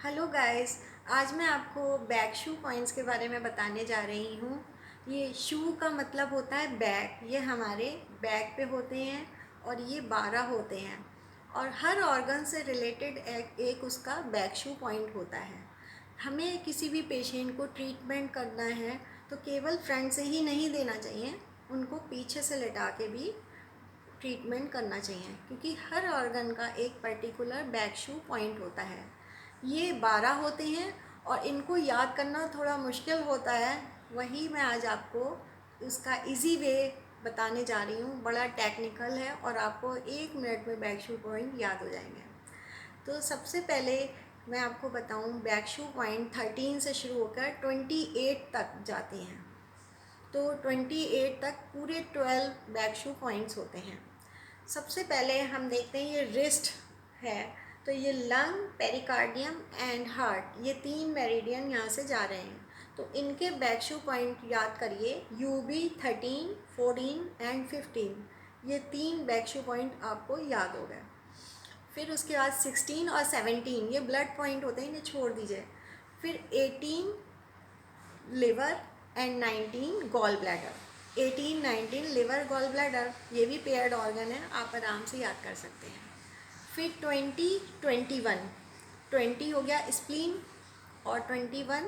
Hello guys. आज मैं आपको बैक शू पॉइंट्स के बारे में बताने जा रही हूँ। ये शू का मतलब होता है बैक। ये हमारे बैक पे होते हैं और ये 12 होते हैं और हर ऑर्गन से रिलेटेड एक उसका बैक शू पॉइंट होता है। हमें किसी भी पेशेंट को ट्रीटमेंट करना है तो केवल फ्रंट से ही नहीं देना चाहिए, उनको पीछे से लेटा के भी ट्रीटमेंट करना चाहिए क्योंकि हर ऑर्गन का एक पर्टिकुलर बैक शू पॉइंट होता है। ये 12 होते हैं और इनको याद करना थोड़ा मुश्किल होता है। वही मैं आज आपको उसका इजी वे बताने जा रही हूँ। बड़ा टेक्निकल है और आपको 1 मिनट में बैक शू पॉइंट याद हो जाएंगे। तो सबसे पहले मैं आपको बताऊँ, बैक शू पॉइंट 13 से शुरू होकर 28 तक जाते हैं। तो 28 तक पूरे 12 बैक शू पॉइंट्स होते हैं। सबसे पहले हम देखते हैं ये रिस्ट है, तो ये लंग, पेरिकार्डियम एंड हार्ट, ये 3 मेरिडियन यहाँ से जा रहे हैं। तो इनके बैक शू पॉइंट याद करिए, UB 13, 14 एंड 15। ये 3 बैक शू पॉइंट आपको याद हो गए। फिर उसके बाद 16 और 17 ये ब्लड पॉइंट होते हैं, इन्हें छोड़ दीजिए। फिर 18 liver and 19 gall bladder. 18, 19 liver, gall bladder, ये भी पेयर्ड ऑर्गन है, आप आराम से याद कर सकते हैं। फिर 20, 21, 20 हो गया स्प्लीन और 21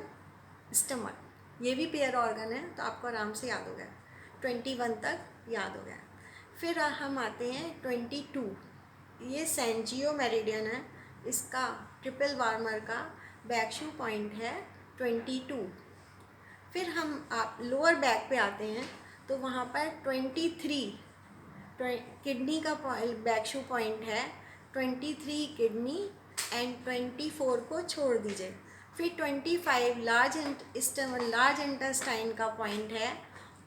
स्टमक, ये भी पेयर ऑर्गन है तो आपको आराम से याद हो गया। 21 तक याद हो गया। फिर हम आते हैं 22, ये सेंजियो मेरिडियन है, इसका ट्रिपल वार्मर का बैक शू पॉइंट है 22। फिर हम आप लोअर बैक पे आते हैं तो वहाँ पर 23 किडनी का बैक शू पॉइंट है। 23 किडनी एंड 24 को छोड़ दीजिए। फिर 25 लार्ज इंटेस्टाइन का पॉइंट है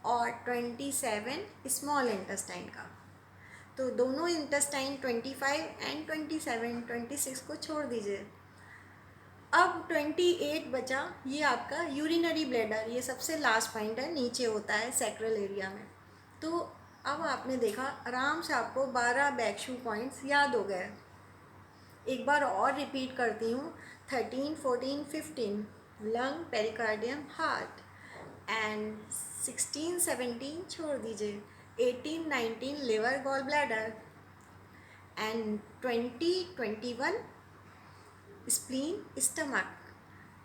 और 27 स्मॉल इंटेस्टाइन का। तो दोनों इंटेस्टाइन 25 एंड 27, 26 को छोड़ दीजिए। अब 28 बचा, ये आपका यूरिनरी ब्लैडर, ये सबसे लास्ट पॉइंट है, नीचे होता है सैक्रल एरिया में। तो अब आपने देखा आराम से आपको 12 बैक शू पॉइंट्स याद हो गए। एक बार और रिपीट करती हूँ, 13, 14, 15 लंग, पेरिकार्डियम, हार्ट एंड 16, 17 छोड़ दीजिए। 18, 19 liver, gall bladder and 20, 21 spleen, stomach.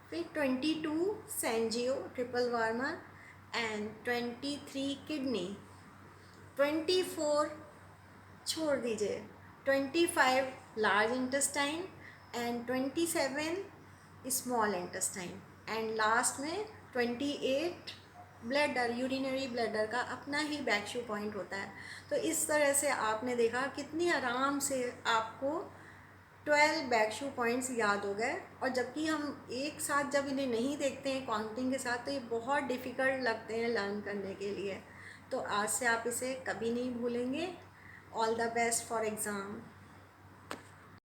फिर 22 सेंजियो, ट्रिपल वार्मर एंड 23 किडनी। 24 छोड़ दीजिए। 25 large intestine and 27 small intestine and last में 28 ब्लैडर, यूरिनरी ब्लैडर का अपना ही बैक शू पॉइंट होता है। तो इस तरह से आपने देखा कितनी आराम से आपको 12 बैक शू पॉइंट्स याद हो गए। और जबकि हम एक साथ जब इन्हें नहीं देखते हैं काउंटिंग के साथ तो ये बहुत डिफ़िकल्ट लगते हैं लर्न करने के लिए। तो आज से आप इसे कभी नहीं भूलेंगे। All the best for exam.